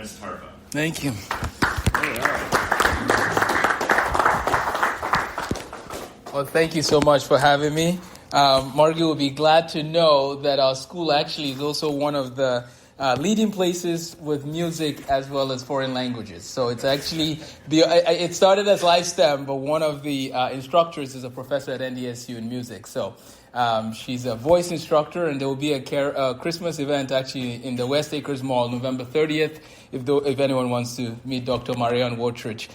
Amos, Tarfa. Thank you. Well, thank you so much for having me. Margie will be glad to know that our school actually is also one of the leading places with music as well as foreign languages. So it's actually, it started as live STEM, but one of the instructors is a professor at NDSU in music. So she's a voice instructor, and there will be a Christmas event actually in the West Acres Mall, November 30th, if anyone wants to meet Dr. Marianne Wotrich.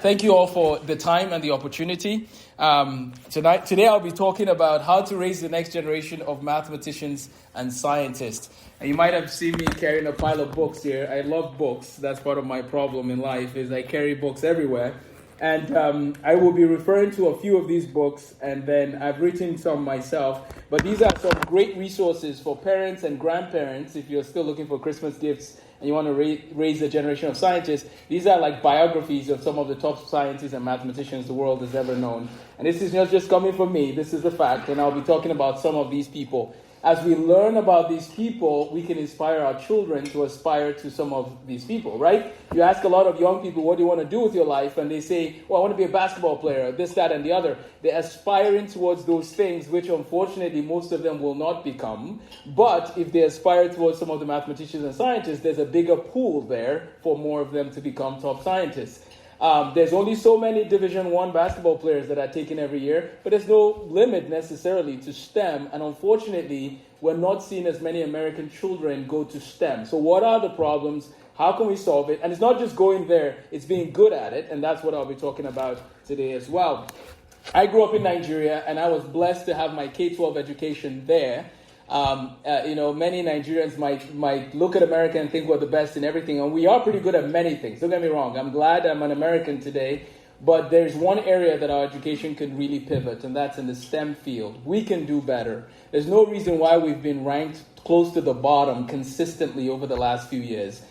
Thank you all for the time and the opportunity. Today I'll be talking about how to raise the next generation of mathematicians and scientists. And you might have seen me carrying a pile of books here. I love books. That's part of my problem in life, is I carry books everywhere. And I will be referring to a few of these books, and then I've written some myself. But these are some great resources for parents and grandparents if you're still looking for Christmas gifts and you want to raise a generation of scientists. These are like biographies of some of the top scientists and mathematicians the world has ever known. And this is not just coming from me, this is a fact, and I'll be talking about some of these people. As we learn about these people, we can inspire our children to aspire to some of these people, right? You ask a lot of young people, what do you want to do with your life? And they say, well, I want to be a basketball player, this, that, and the other. They're aspiring towards those things, which unfortunately most of them will not become. But if they aspire towards some of the mathematicians and scientists, there's a bigger pool there for more of them to become top scientists. There's only so many Division I basketball players that are taken every year, but there's no limit necessarily to STEM, and unfortunately, we're not seeing as many American children go to STEM. So what are the problems? How can we solve it? And it's not just going there, it's being good at it, and that's what I'll be talking about today as well. I grew up in Nigeria, and I was blessed to have my K-12 education there. Many Nigerians might look at America and think we're the best in everything, and we are pretty good at many things. Don't get me wrong. I'm glad I'm an American today, but there's one area that our education can really pivot, and that's in the STEM field. We can do better. There's no reason why we've been ranked close to the bottom consistently over the last few years.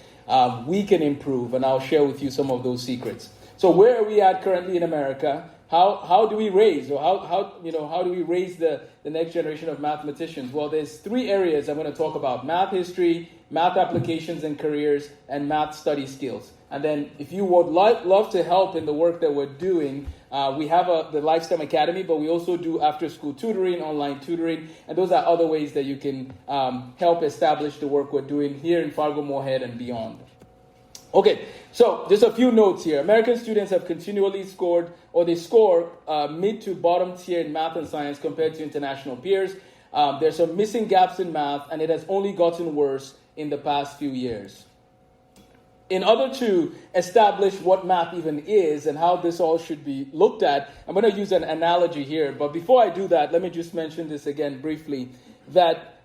We can improve, and I'll share with you some of those secrets. So where are we at currently in America? How do we raise, or how do we raise the next generation of mathematicians? Well, there's three areas I'm going to talk about: math history, math applications and careers, and math study skills. And then if you would love to help in the work that we're doing, we have the Lifestem Academy, but we also do after-school tutoring, online tutoring, and those are other ways that you can help establish the work we're doing here in Fargo, Moorhead, and beyond. Okay, so just a few notes here. American students have continually scored, or they score mid to bottom tier in math and science compared to international peers. There's some missing gaps in math, and it has only gotten worse in the past few years. In order to establish what math even is and how this all should be looked at, I'm going to use an analogy here. But before I do that, let me just mention this again briefly, that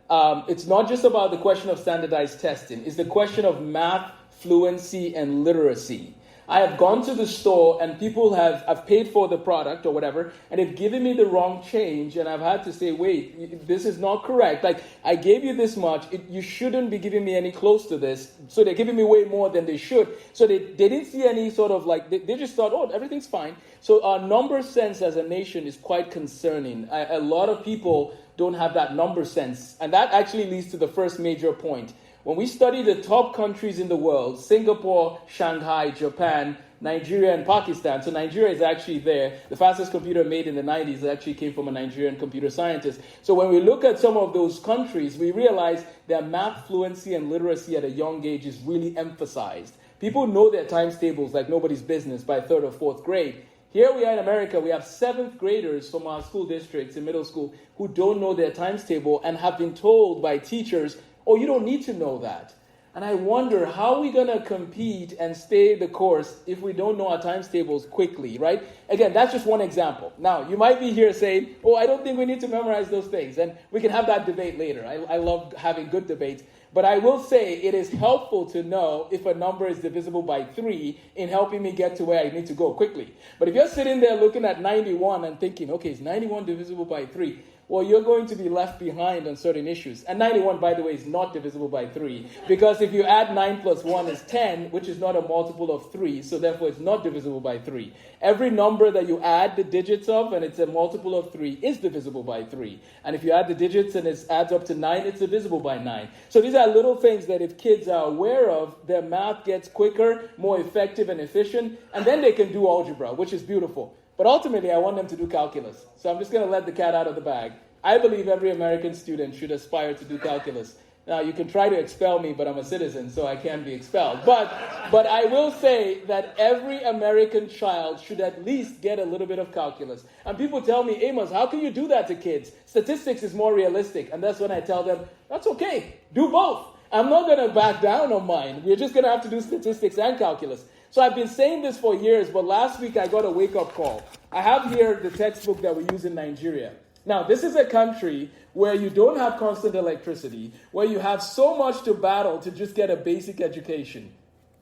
it's not just about the question of standardized testing. It's the question of math fluency and literacy. I have gone to the store and people have paid for the product or whatever, and they've given me the wrong change, and I've had to say, wait, this is not correct. Like, I gave you this much, you shouldn't be giving me any close to this. So they're giving me way more than they should. So they didn't see any sort of they just thought, oh, everything's fine. So our number sense as a nation is quite concerning. A lot of people don't have that number sense, and that actually leads to the first major point. When we study the top countries in the world, Singapore, Shanghai, Japan, Nigeria, and Pakistan. So Nigeria is actually there. The fastest computer made in the 90s actually came from a Nigerian computer scientist. So when we look at some of those countries, we realize that math fluency and literacy at a young age is really emphasized. People know their times tables like nobody's business by third or fourth grade. Here we are in America, we have 7th graders from our school districts in middle school who don't know their times table and have been told by teachers, oh, you don't need to know that. And I wonder, how are we going to compete and stay the course if we don't know our times tables quickly, right? Again, that's just one example. Now, you might be here saying, oh, I don't think we need to memorize those things. And we can have that debate later. I love having good debates. But I will say it is helpful to know if a number is divisible by 3 in helping me get to where I need to go quickly. But if you're sitting there looking at 91 and thinking, okay, is 91 divisible by 3? well, you're going to be left behind on certain issues. And 91, by the way, is not divisible by 3. Because if you add 9 plus 1 is 10, which is not a multiple of 3, so therefore it's not divisible by 3. Every number that you add the digits of, and it's a multiple of 3, is divisible by 3. And if you add the digits and it adds up to 9, it's divisible by 9. So these are little things that if kids are aware of, their math gets quicker, more effective and efficient, and then they can do algebra, which is beautiful. But ultimately, I want them to do calculus. So I'm just going to let the cat out of the bag. I believe every American student should aspire to do calculus. Now, you can try to expel me, but I'm a citizen, so I can't be expelled. But I will say that every American child should at least get a little bit of calculus. And people tell me, Amos, how can you do that to kids? Statistics is more realistic. And that's when I tell them, that's okay. Do both. I'm not going to back down on mine. We're just going to have to do statistics and calculus. So I've been saying this for years, but last week I got a wake-up call. I have here the textbook that we use in Nigeria. Now, this is a country where you don't have constant electricity, where you have so much to battle to just get a basic education,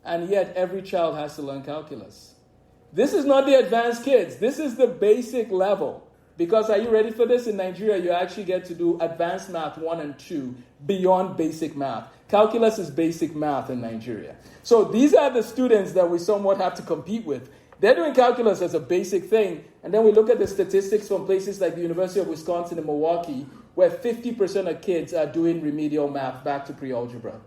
and yet every child has to learn calculus. This is not the advanced kids. This is the basic level. Because, are you ready for this? In Nigeria, you actually get to do advanced math 1 and 2 beyond basic math. Calculus is basic math in Nigeria. So these are the students that we somewhat have to compete with. They're doing calculus as a basic thing. And then we look at the statistics from places like the University of Wisconsin in Milwaukee, where 50% of kids are doing remedial math back to pre-algebra.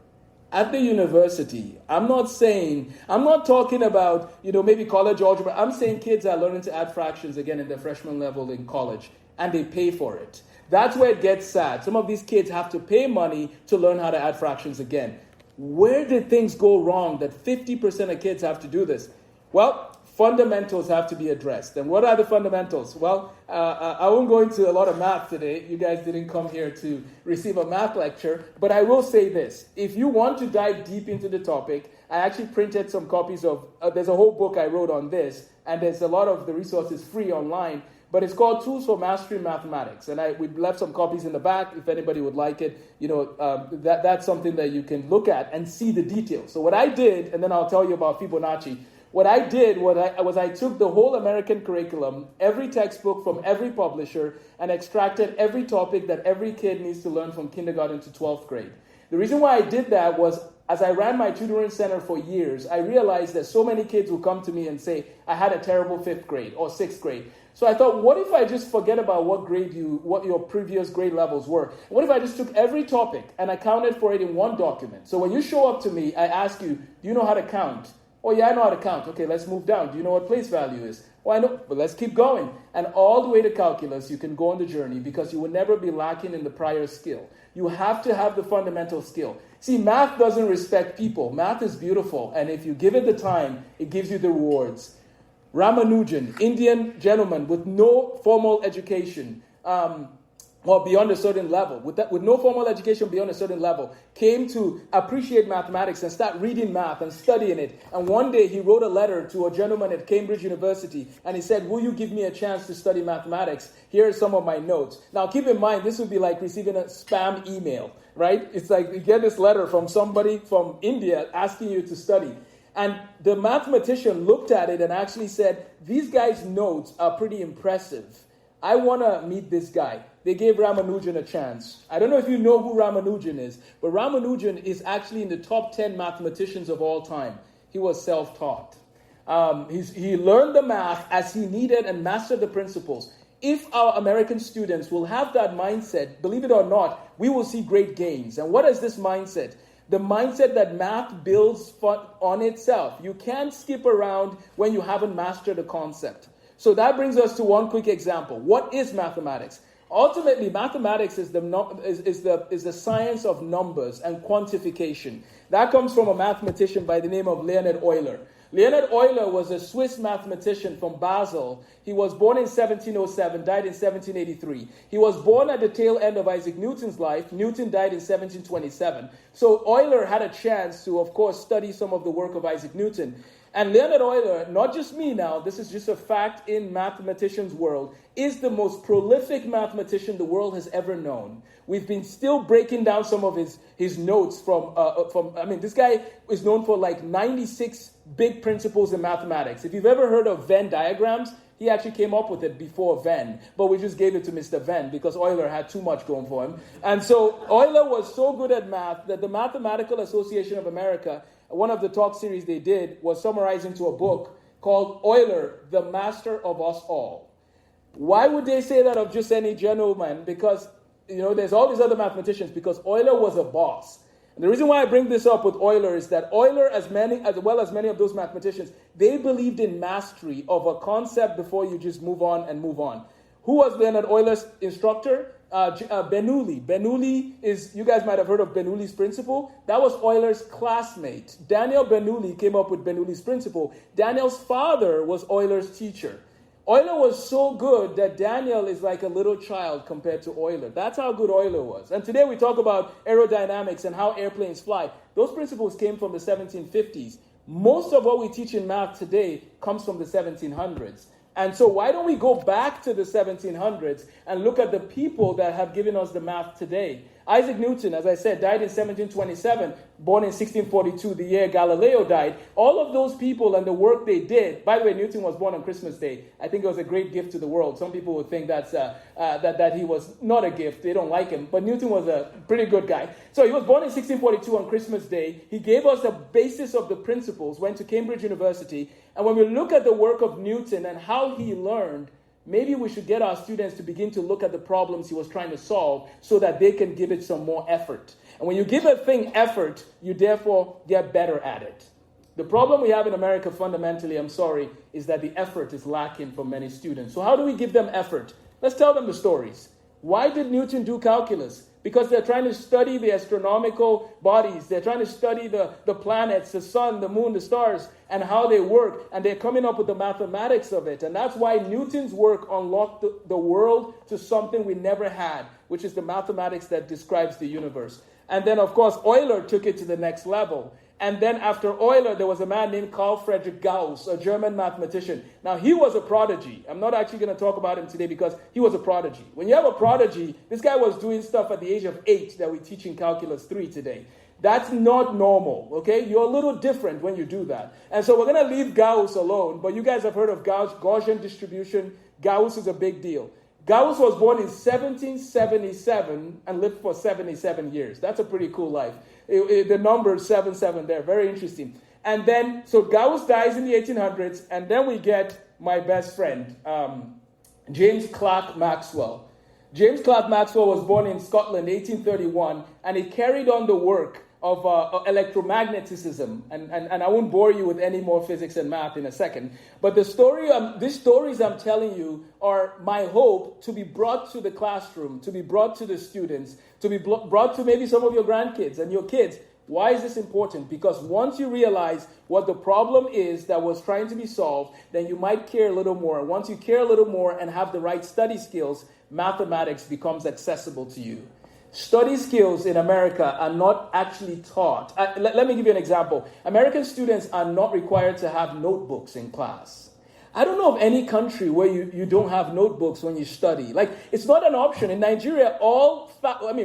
At the university, I'm not talking about, maybe college algebra. I'm saying kids are learning to add fractions again in their freshman level in college, and they pay for it. That's where it gets sad. Some of these kids have to pay money to learn how to add fractions again. Where did things go wrong that 50% of kids have to do this? Well, fundamentals have to be addressed. And what are the fundamentals? Well, I won't go into a lot of math today. You guys didn't come here to receive a math lecture. But I will say this. If you want to dive deep into the topic, I actually printed some copies of, there's a whole book I wrote on this. And there's a lot of the resources free online. But it's called Tools for Mastering Mathematics. And we left some copies in the back if anybody would like it. That's something that you can look at and see the details. So what I did, and then I'll tell you about Fibonacci. What I did was I took the whole American curriculum, every textbook from every publisher, and extracted every topic that every kid needs to learn from kindergarten to 12th grade. The reason why I did that was, as I ran my tutoring center for years, I realized that so many kids would come to me and say, I had a terrible 5th grade or 6th grade. So I thought, what if I just forget about what your previous grade levels were? What if I just took every topic and accounted for it in one document? So when you show up to me, I ask you, do you know how to count? Oh, yeah, I know how to count. Okay, let's move down. Do you know what place value is? Oh, I know, but let's keep going. And all the way to calculus, you can go on the journey because you will never be lacking in the prior skill. You have to have the fundamental skill. See, math doesn't respect people. Math is beautiful, and if you give it the time, it gives you the rewards. Ramanujan, Indian gentleman with no formal education, beyond a certain level, with no formal education beyond a certain level, came to appreciate mathematics and start reading math and studying it. And one day he wrote a letter to a gentleman at Cambridge University, and he said, will you give me a chance to study mathematics? Here are some of my notes. Now keep in mind, this would be like receiving a spam email, right? It's like you get this letter from somebody from India asking you to study. And the mathematician looked at it and actually said, these guys' notes are pretty impressive. I want to meet this guy. They gave Ramanujan a chance. I don't know if you know who Ramanujan is, but Ramanujan is actually in the top 10 mathematicians of all time. He was self-taught. He learned the math as he needed and mastered the principles. If our American students will have that mindset, believe it or not, we will see great gains. And what is this mindset? The mindset that math builds on itself. You can't skip around when you haven't mastered a concept. So that brings us to one quick example. What is mathematics? Ultimately, mathematics is the science of numbers and quantification. That comes from a mathematician by the name of Leonhard Euler. Leonhard Euler was a Swiss mathematician from Basel. He was born in 1707, died in 1783. He was born at the tail end of Isaac Newton's life. Newton died in 1727. So Euler had a chance to, of course, study some of the work of Isaac Newton. And Leonard Euler, not just me now, this is just a fact in mathematicians' world, is the most prolific mathematician the world has ever known. We've been still breaking down some of his notes this guy is known for like 96 big principles in mathematics. If you've ever heard of Venn diagrams, he actually came up with it before Venn, but we just gave it to Mr. Venn because Euler had too much going for him. And so Euler was so good at math that the Mathematical Association of America, one of the talk series they did was summarized into a book called Euler, the Master of Us All. Why would they say that of just any gentleman? Because, there's all these other mathematicians, because Euler was a boss. And the reason why I bring this up with Euler is that Euler, as well as many of those mathematicians, they believed in mastery of a concept before you just move on and move on. Who was Leonard Euler's instructor? Bernoulli. Bernoulli is, you guys might have heard of Bernoulli's principle. That was Euler's classmate. Daniel Bernoulli came up with Bernoulli's principle. Daniel's father was Euler's teacher. Euler was so good that Daniel is like a little child compared to Euler. That's how good Euler was. And today we talk about aerodynamics and how airplanes fly. Those principles came from the 1750s. Most of what we teach in math today comes from the 1700s. And so why don't we go back to the 1700s and look at the people that have given us the math today? Isaac Newton, as I said, died in 1727, born in 1642, the year Galileo died. All of those people and the work they did, by the way, Newton was born on Christmas Day. I think it was a great gift to the world. Some people would think that he was not a gift. They don't like him. But Newton was a pretty good guy. So he was born in 1642 on Christmas Day. He gave us the basis of the principles, went to Cambridge University. And when we look at the work of Newton and how he learned, maybe we should get our students to begin to look at the problems he was trying to solve so that they can give it some more effort. And when you give a thing effort, you therefore get better at it. The problem we have in America fundamentally, is that the effort is lacking for many students. So how do we give them effort? Let's tell them the stories. Why did Newton do calculus? Because they're trying to study the astronomical bodies. They're trying to study the planets, the sun, the moon, the stars, and how they work. And they're coming up with the mathematics of it. And that's why Newton's work unlocked the world to something we never had, which is the mathematics that describes the universe. And then, of course, Euler took it to the next level. And then after Euler, there was a man named Carl Friedrich Gauss, a German mathematician. Now, he was a prodigy. I'm not actually going to talk about him today because he was a prodigy. When you have a prodigy, this guy was doing stuff at the age of 8 that we teach in Calculus 3 today. That's not normal, okay? You're a little different when you do that. And so we're going to leave Gauss alone, but you guys have heard of Gaussian distribution. Gauss is a big deal. Gauss was born in 1777 and lived for 77 years. That's a pretty cool life. The number 77 there, very interesting. And then, so Gauss dies in the 1800s, and then we get my best friend, James Clerk Maxwell. James Clerk Maxwell was born in Scotland in 1831, and he carried on the work of electromagnetism. And I won't bore you with any more physics and math in a second. But these stories I'm telling you are my hope to be brought to the classroom, to be brought to the students, to be brought to maybe some of your grandkids and your kids. Why is this important? Because once you realize what the problem is that was trying to be solved, then you might care a little more. Once you care a little more and have the right study skills, mathematics becomes accessible to you. Study skills in America are not actually taught. Let me give you an example. American students are not required to have notebooks in class. I don't know of any country where you don't have notebooks when you study. Like, it's not an option. In Nigeria,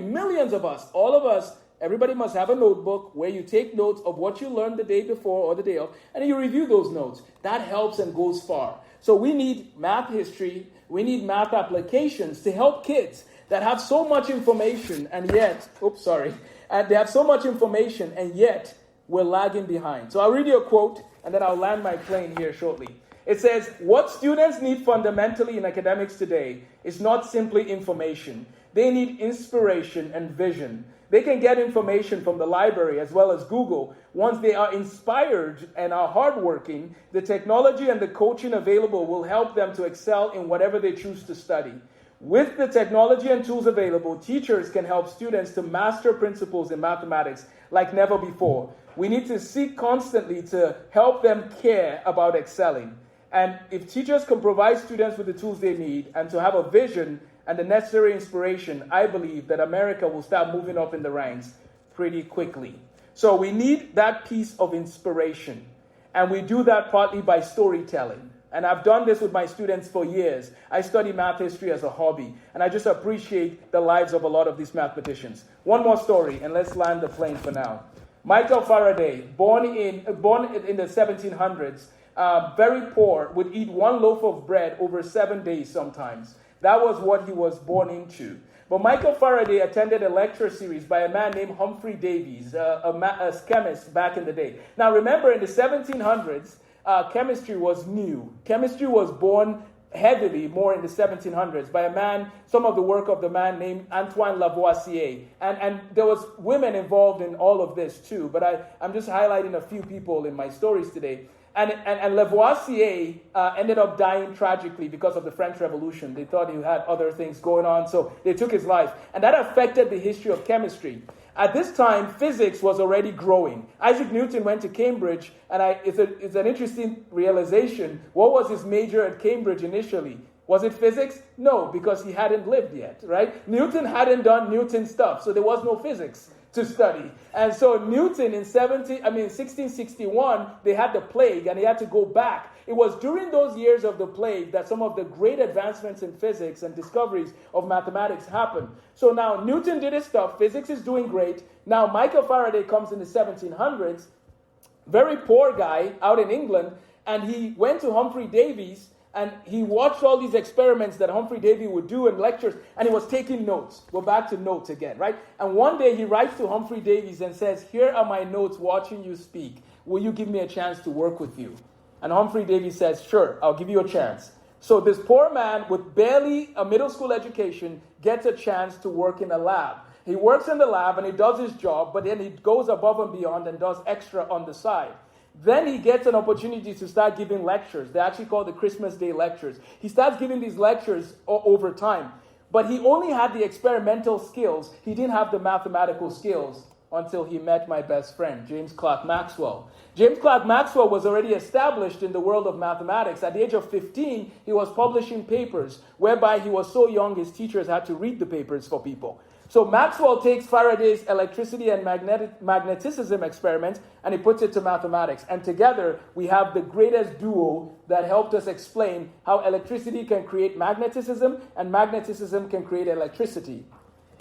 millions of us, all of us, everybody must have a notebook where you take notes of what you learned the day before or the day of, and then you review those notes. That helps and goes far. So we need math history, we need math applications to help kids that have so much information and yet, they have so much information and yet we're lagging behind. So I'll read you a quote and then I'll land my plane here shortly. It says, what students need fundamentally in academics today is not simply information. They need inspiration and vision. They can get information from the library as well as Google. Once they are inspired and are hardworking, the technology and the coaching available will help them to excel in whatever they choose to study. With the technology and tools available, teachers can help students to master principles in mathematics like never before. We need to seek constantly to help them care about excelling. And if teachers can provide students with the tools they need and to have a vision and the necessary inspiration, I believe that America will start moving up in the ranks pretty quickly. So we need that piece of inspiration. And we do that partly by storytelling. And I've done this with my students for years. I study math history as a hobby, and I just appreciate the lives of a lot of these mathematicians. One more story, and let's land the plane for now. Michael Faraday, born in the 1700s, very poor, would eat one loaf of bread over 7 days sometimes. That was what he was born into. But Michael Faraday attended a lecture series by a man named Humphrey Davies, a chemist back in the day. Now remember, in the 1700s, chemistry was new. Chemistry was born heavily more in the 1700s by a man, some of the work of the man named Antoine Lavoisier. And there was women involved in all of this too, but I'm just highlighting a few people in my stories today. And Lavoisier ended up dying tragically because of the French Revolution. They thought he had other things going on, so they took his life. And that affected the history of chemistry. At this time, physics was already growing. Isaac Newton went to Cambridge, and it's an interesting realization. What was his major at Cambridge initially? Was it physics? No, because he hadn't lived yet, right? Newton hadn't done Newton stuff, so there was no physics to study. And so Newton in 1661, they had the plague, and he had to go back. It was during those years of the plague that some of the great advancements in physics and discoveries of mathematics happened. So now Newton did his stuff. Physics is doing great. Now Michael Faraday comes in the 1700s, very poor guy out in England, and he went to Humphrey Davies, and he watched all these experiments that Humphrey Davy would do in lectures, and he was taking notes. We're back to notes again, right? And one day he writes to Humphrey Davies and says, "Here are my notes watching you speak. Will you give me a chance to work with you?" And Humphrey Davies says, "Sure, I'll give you a chance." So this poor man with barely a middle school education gets a chance to work in a lab. He works in the lab and he does his job, but then he goes above and beyond and does extra on the side. Then he gets an opportunity to start giving lectures. They're actually called the Christmas Day lectures. He starts giving these lectures over time. But he only had the experimental skills. He didn't have the mathematical skills until he met my best friend, James Clerk Maxwell. James Clerk Maxwell was already established in the world of mathematics. At the age of 15, he was publishing papers, whereby he was so young his teachers had to read the papers for people. So Maxwell takes Faraday's electricity and magnetism experiment and he puts it to mathematics. And together we have the greatest duo that helped us explain how electricity can create magnetism and magnetism can create electricity.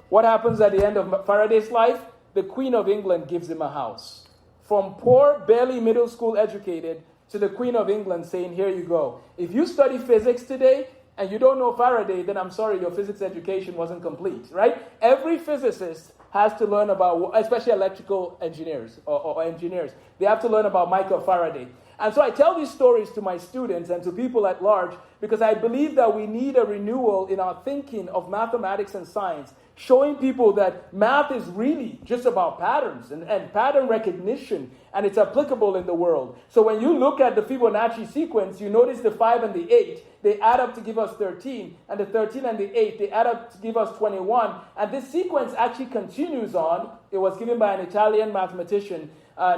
What happens at the end of Faraday's life? The Queen of England gives him a house. From poor, barely middle school educated to the Queen of England saying, "Here you go. If you study physics today, and you don't know Faraday, then I'm sorry, your physics education wasn't complete," right? Every physicist has to learn about, especially electrical engineers or engineers, they have to learn about Michael Faraday. And so I tell these stories to my students and to people at large because I believe that we need a renewal in our thinking of mathematics and science, showing people that math is really just about patterns and pattern recognition, and it's applicable in the world. So when you look at the Fibonacci sequence, you notice the 5 and the 8, they add up to give us 13, and the 13 and the 8, they add up to give us 21, and this sequence actually continues on. It was given by an Italian mathematician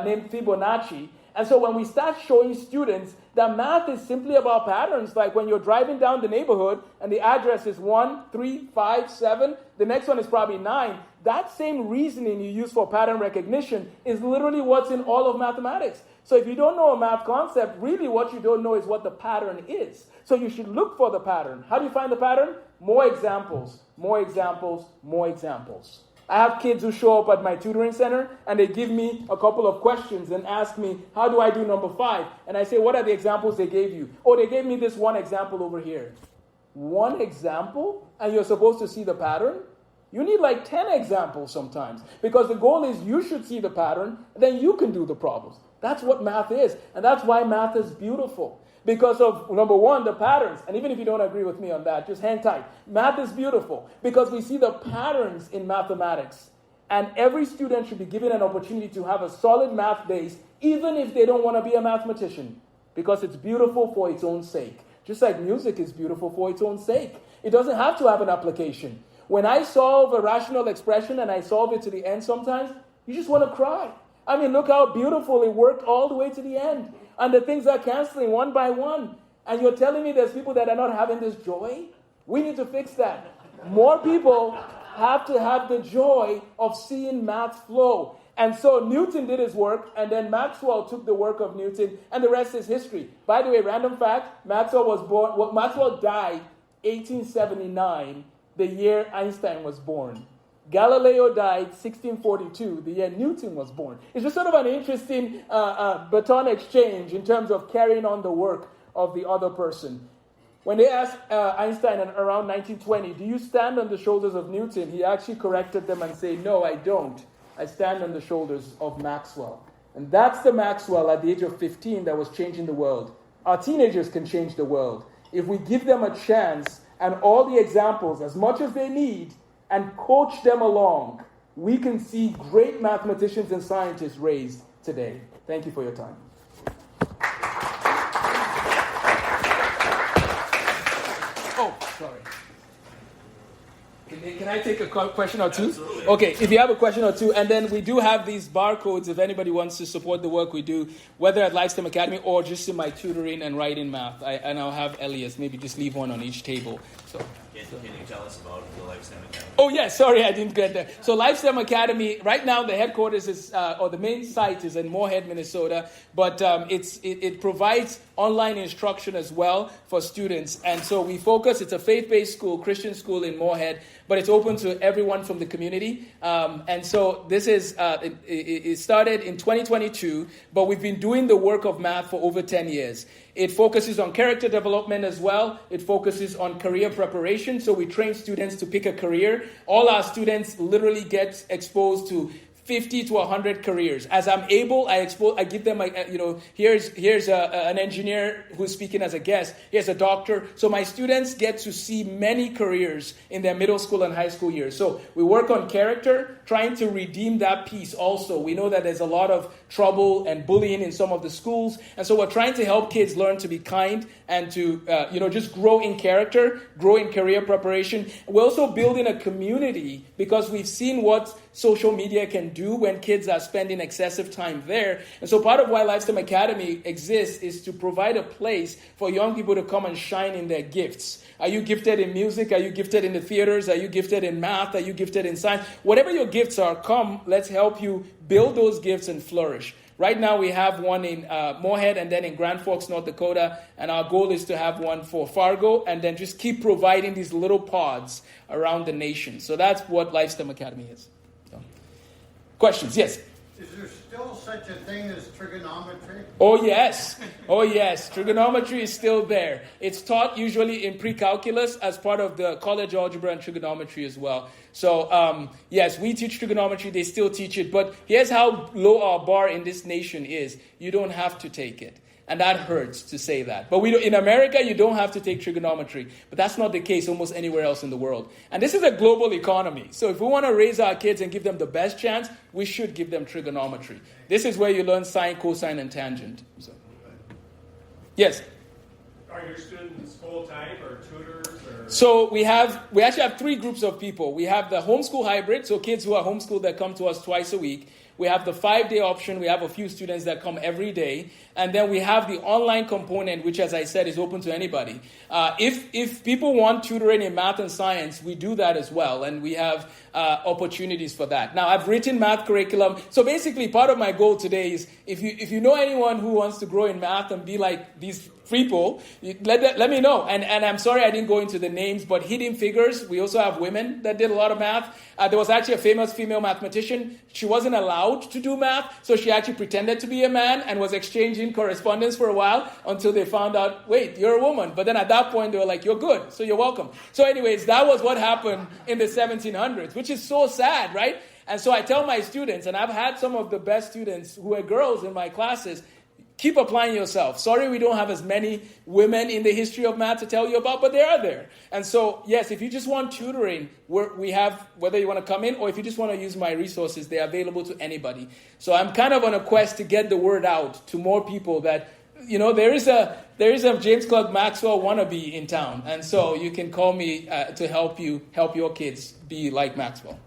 named Fibonacci. And so when we start showing students that math is simply about patterns, like when you're driving down the neighborhood and the address is 1, 3, 5, 7, the next one is probably 9, that same reasoning you use for pattern recognition is literally what's in all of mathematics. So if you don't know a math concept, really what you don't know is what the pattern is. So you should look for the pattern. How do you find the pattern? More examples, more examples, more examples. I have kids who show up at my tutoring center and they give me a couple of questions and ask me, "How do I do number 5?" And I say, "What are the examples they gave you?" "Oh, they gave me this one example over here." One example? And you're supposed to see the pattern? You need like 10 examples sometimes, because the goal is you should see the pattern, then you can do the problems. That's what math is, and that's why math is beautiful. Because of, number one, the patterns. And even if you don't agree with me on that, just hang tight. Math is beautiful because we see the patterns in mathematics. And every student should be given an opportunity to have a solid math base, even if they don't want to be a mathematician, because it's beautiful for its own sake. Just like music is beautiful for its own sake. It doesn't have to have an application. When I solve a rational expression and I solve it to the end sometimes, you just want to cry. I mean, look how beautiful it worked all the way to the end. And the things are canceling one by one. And you're telling me there's people that are not having this joy? We need to fix that. More people have to have the joy of seeing math flow. And so Newton did his work, and then Maxwell took the work of Newton, and the rest is history. By the way, random fact, Maxwell died 1879, the year Einstein was born. Galileo died 1642, the year Newton was born. It's just sort of an interesting baton exchange in terms of carrying on the work of the other person. When they asked Einstein in around 1920, do you stand on the shoulders of Newton? He actually corrected them and said, no, I don't. I stand on the shoulders of Maxwell. And that's the Maxwell at the age of 15 that was changing the world. Our teenagers can change the world. If we give them a chance and all the examples, as much as they need, and coach them along, we can see great mathematicians and scientists raised today. Thank you for your time. Oh, sorry. Can I take a question or two? Absolutely. Okay, if you have a question or two, and then we do have these barcodes if anybody wants to support the work we do, whether at Lifestem Academy or just in my tutoring and writing math. And I'll have Elias maybe just leave one on each table. So. Can you tell us about the Lifestem Academy? Oh, yeah, sorry, I didn't get that. So Lifestem Academy, right now the headquarters is, or the main site is in Moorhead, Minnesota, but it provides online instruction as well for students. And so we focus, it's a faith-based school, Christian school in Moorhead, but it's open to everyone from the community. And so this is, it started in 2022, but we've been doing the work of math for over 10 years. It focuses on character development as well. It focuses on career preparation. So we train students to pick a career. All our students literally get exposed to 50 to 100 careers. As I'm able, I give them, here's an engineer who's speaking as a guest. Here's a doctor. So my students get to see many careers in their middle school and high school years. So we work on character, trying to redeem that piece also. We know that there's a lot of trouble and bullying in some of the schools. And so we're trying to help kids learn to be kind and to, just grow in character, grow in career preparation. We're also building a community because we've seen what social media can do when kids are spending excessive time there. And so part of why Lifestem Academy exists is to provide a place for young people to come and shine in their gifts. Are you gifted in music? Are you gifted in the theaters? Are you gifted in math? Are you gifted in science? Whatever your gifts are, come, let's help you build those gifts and flourish. Right now we have one in Moorhead and then in Grand Forks, North Dakota. And our goal is to have one for Fargo and then just keep providing these little pods around the nation. So that's what Lifestem Academy is. So. Questions? Yes? Is there still such a thing as trigonometry? Oh, yes. Oh, yes. Trigonometry is still there. It's taught usually in pre-calculus as part of the college algebra and trigonometry as well. So, yes, we teach trigonometry. They still teach it. But here's how low our bar in this nation is. You don't have to take it. And that hurts to say that. But in America, you don't have to take trigonometry. But that's not the case almost anywhere else in the world. And this is a global economy. So if we want to raise our kids and give them the best chance, we should give them trigonometry. This is where you learn sine, cosine, and tangent. So. Yes? Are your students full-time or tutors? So we actually have three groups of people. We have the homeschool hybrid, so kids who are homeschooled that come to us twice a week. We have the 5-day option. We have a few students that come every day. And then we have the online component, which, as I said, is open to anybody. If people want tutoring in math and science, we do that as well. And we have opportunities for that. Now, I've written math curriculum. So basically, part of my goal today is if you know anyone who wants to grow in math and be like these people, let me know. And I'm sorry I didn't go into the names, but Hidden Figures, we also have women that did a lot of math. There was actually a famous female mathematician. She wasn't allowed to do math, so she actually pretended to be a man and was exchanging correspondence for a while until they found out, wait, you're a woman. But then at that point, they were like, you're good, so you're welcome. So anyways, that was what happened in the 1700s, which is so sad, right? And so I tell my students, and I've had some of the best students who are girls in my classes, keep applying yourself. Sorry we don't have as many women in the history of math to tell you about, but they are there. And so, yes, if you just want tutoring, we have, whether you want to come in or if you just want to use my resources, they're available to anybody. So I'm kind of on a quest to get the word out to more people that, there is a James Clerk Maxwell wannabe in town. And so you can call me to help your kids be like Maxwell.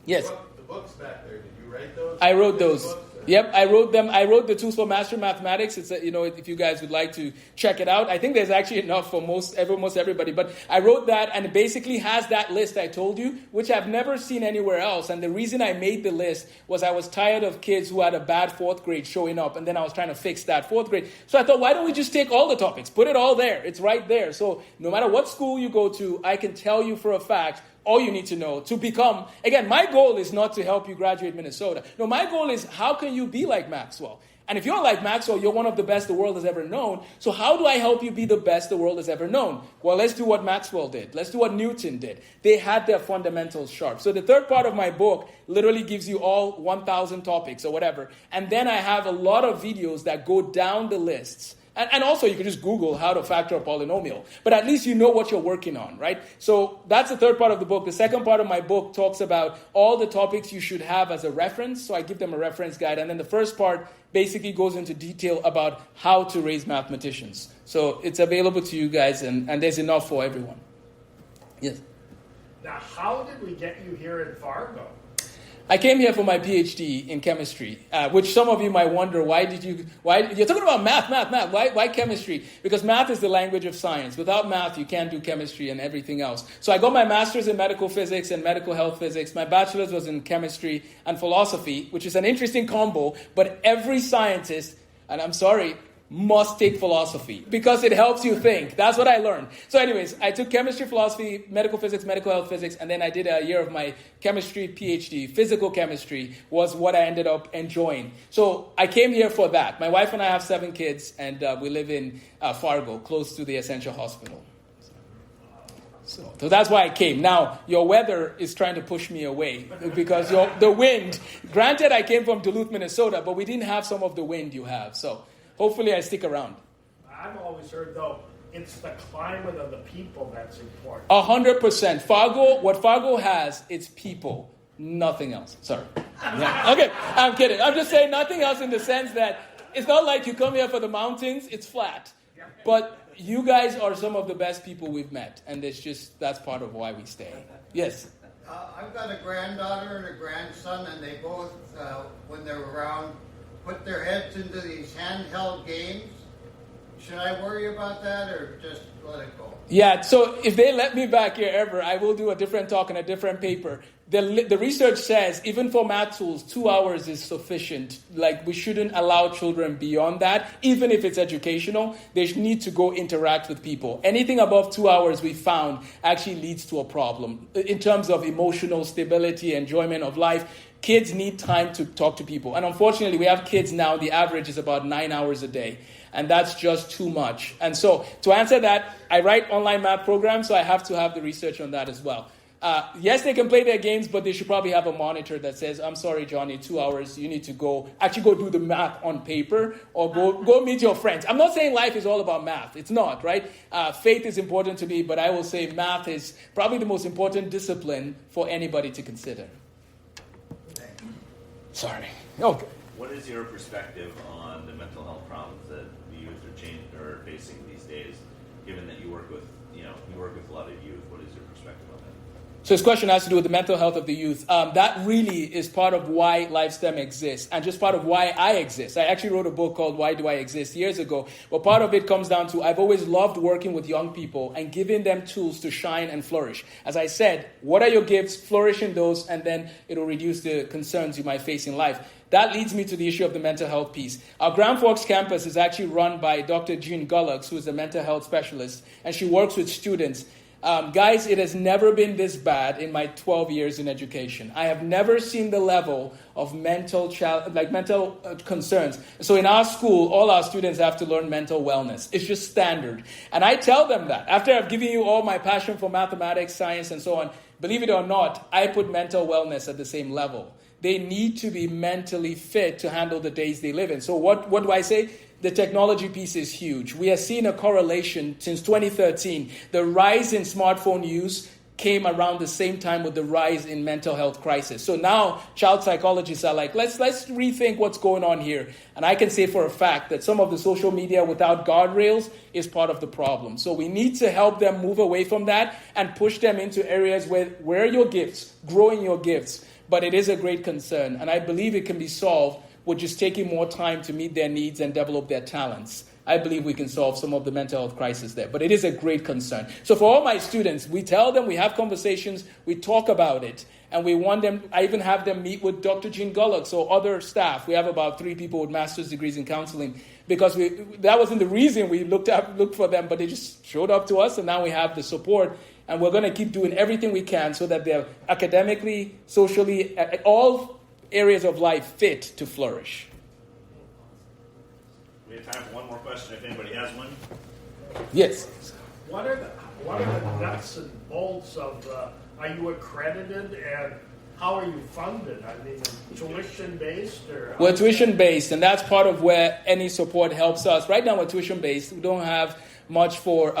Yes? The books back there, did you write those? I wrote those. Yep, I wrote them. I wrote the Tools for Master Mathematics. It's if you guys would like to check it out. I think there's actually enough for most everybody. But I wrote that, and it basically has that list I told you, which I've never seen anywhere else. And the reason I made the list was I was tired of kids who had a bad fourth grade showing up, and then I was trying to fix that fourth grade. So I thought, why don't we just take all the topics, put it all there? It's right there. So no matter what school you go to, I can tell you for a fact all you need to know to become, again, my goal is not to help you graduate Minnesota. No, my goal is how can you be like Maxwell? And if you're like Maxwell, you're one of the best the world has ever known. So how do I help you be the best the world has ever known? Well, let's do what Maxwell did. Let's do what Newton did. They had their fundamentals sharp. So the third part of my book literally gives you all 1,000 topics or whatever. And then I have a lot of videos that go down the lists. And also, you can just Google how to factor a polynomial. But at least you know what you're working on, right? So that's the third part of the book. The second part of my book talks about all the topics you should have as a reference. So I give them a reference guide. And then the first part basically goes into detail about how to raise mathematicians. So it's available to you guys, and there's enough for everyone. Yes? Now, how did we get you here in Fargo? I came here for my PhD in chemistry, which some of you might wonder, why you're talking about math, why chemistry? Because math is the language of science. Without math, you can't do chemistry and everything else. So I got my master's in medical physics and medical health physics. My bachelor's was in chemistry and philosophy, which is an interesting combo, but every scientist, and I'm sorry, must take philosophy because it helps you think. That's what I learned. So anyways, I took chemistry, philosophy, medical physics, medical health physics, and then I did a year of my chemistry PhD. Physical chemistry was what I ended up enjoying. So I came here for that. My wife and I have 7 kids, and we live in Fargo, close to the Essentia Hospital. So that's why I came. Now, your weather is trying to push me away because the wind. Granted, I came from Duluth, Minnesota, but we didn't have some of the wind you have. So hopefully I stick around. I've always heard, though, it's the climate of the people that's important. 100%. Fargo, what Fargo has, it's people. Nothing else. Sorry. Yeah. Okay, I'm kidding. I'm just saying nothing else in the sense that it's not like you come here for the mountains. It's flat. But you guys are some of the best people we've met. And that's part of why we stay. Yes? I've got a granddaughter and a grandson, and they both, when they're around, put their heads into these handheld games. Should I worry about that or just let it go? Yeah, so if they let me back here ever, I will do a different talk on a different paper. The research says, even for math tools, 2 hours is sufficient. Like, we shouldn't allow children beyond that. Even if it's educational, they need to go interact with people. Anything above 2 hours, we found, actually leads to a problem. In terms of emotional stability, enjoyment of life, kids need time to talk to people. And unfortunately, we have kids now, the average is about 9 hours a day. And that's just too much. And so, to answer that, I write online math programs, so I have to have the research on that as well. Yes, they can play their games, but they should probably have a monitor that says, I'm sorry, Johnny, 2 hours, you need to go do the math on paper or go meet your friends. I'm not saying life is all about math. It's not, right? Faith is important to me, but I will say math is probably the most important discipline for anybody to consider. Sorry. Okay. What is your perspective on the mental health problems that the youth are facing these days? Given that you work with a lot of youth, what is your perspective on that? So this question has to do with the mental health of the youth. That really is part of why LifeSTEM exists and just part of why I exist. I actually wrote a book called Why Do I Exist years ago. But part of it comes down to I've always loved working with young people and giving them tools to shine and flourish. As I said, what are your gifts? Flourish in those, and then it'll reduce the concerns you might face in life. That leads me to the issue of the mental health piece. Our Grand Forks campus is actually run by Dr. Jean Gullux, who is a mental health specialist, and she works with students. Guys, it has never been this bad in my 12 years in education. I have never seen the level of mental concerns. So in our school, all our students have to learn mental wellness. It's just standard. And I tell them that. After I've given you all my passion for mathematics, science, and so on, believe it or not, I put mental wellness at the same level. They need to be mentally fit to handle the days they live in. So what do I say? The technology piece is huge. We have seen a correlation since 2013. The rise in smartphone use came around the same time with the rise in mental health crisis. So now child psychologists are like, let's rethink what's going on here. And I can say for a fact that some of the social media without guardrails is part of the problem. So we need to help them move away from that and push them into areas where are your gifts, growing your gifts. But it is a great concern, and I believe it can be solved with just taking more time to meet their needs and develop their talents. I believe we can solve some of the mental health crisis there. But it is a great concern. So for all my students, we tell them, we have conversations, we talk about it. And we want them, I even have them meet with Dr. Jean Gullock, so other staff. We have about 3 people with master's degrees in counseling. Because that wasn't the reason we looked for them, but they just showed up to us, and now we have the support. And we're going to keep doing everything we can so that they're academically, socially, all areas of life fit to flourish. We have time for one more question if anybody has one. Yes. What are the nuts and bolts of are you accredited, and how are you funded? I mean, tuition-based or? We're tuition-based, and that's part of where any support helps us. Right now we're tuition-based. We don't have much for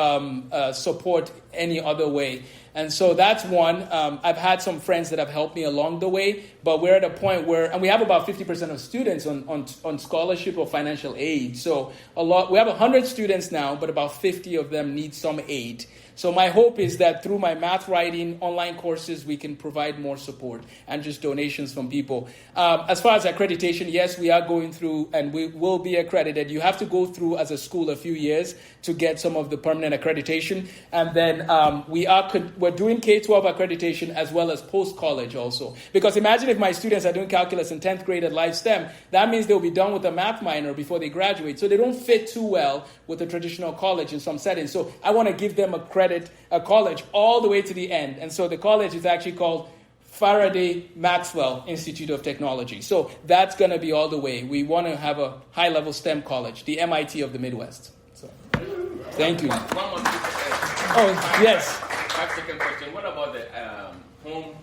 support any other way. And so that's one. I've had some friends that have helped me along the way, but we're at a point where, and we have about 50% of students on scholarship or financial aid. So we have 100 students now, but about 50 of them need some aid. So my hope is that through my math writing online courses, we can provide more support and just donations from people. As far as accreditation, yes, we are going through and we will be accredited. You have to go through as a school a few years to get some of the permanent accreditation. And then we're doing K-12 accreditation as well as post-college also. Because imagine if my students are doing calculus in 10th grade at Life STEM, that means they'll be done with a math minor before they graduate. So they don't fit too well with a traditional college in some settings. So I want to give them a college all the way to the end. And so the college is actually called Faraday Maxwell Institute of Technology. So that's going to be all the way. We want to have a high-level STEM college, the MIT of the Midwest. So, thank you. One more thing. Oh, yes. My second question, what about the home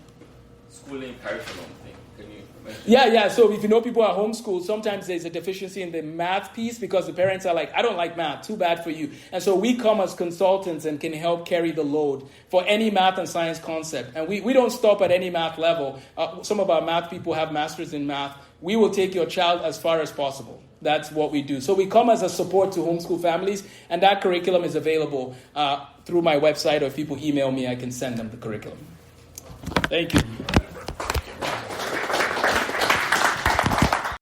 schooling curriculum thing? Can you mention? Yeah. So if you know people are homeschooled, sometimes there's a deficiency in the math piece because the parents are like, I don't like math, too bad for you. And so we come as consultants and can help carry the load for any math and science concept. And we don't stop at any math level. Some of our math people have masters in math. We will take your child as far as possible. That's what we do. So we come as a support to homeschool families, and that curriculum is available through my website, or if people email me, I can send them the curriculum. Thank you.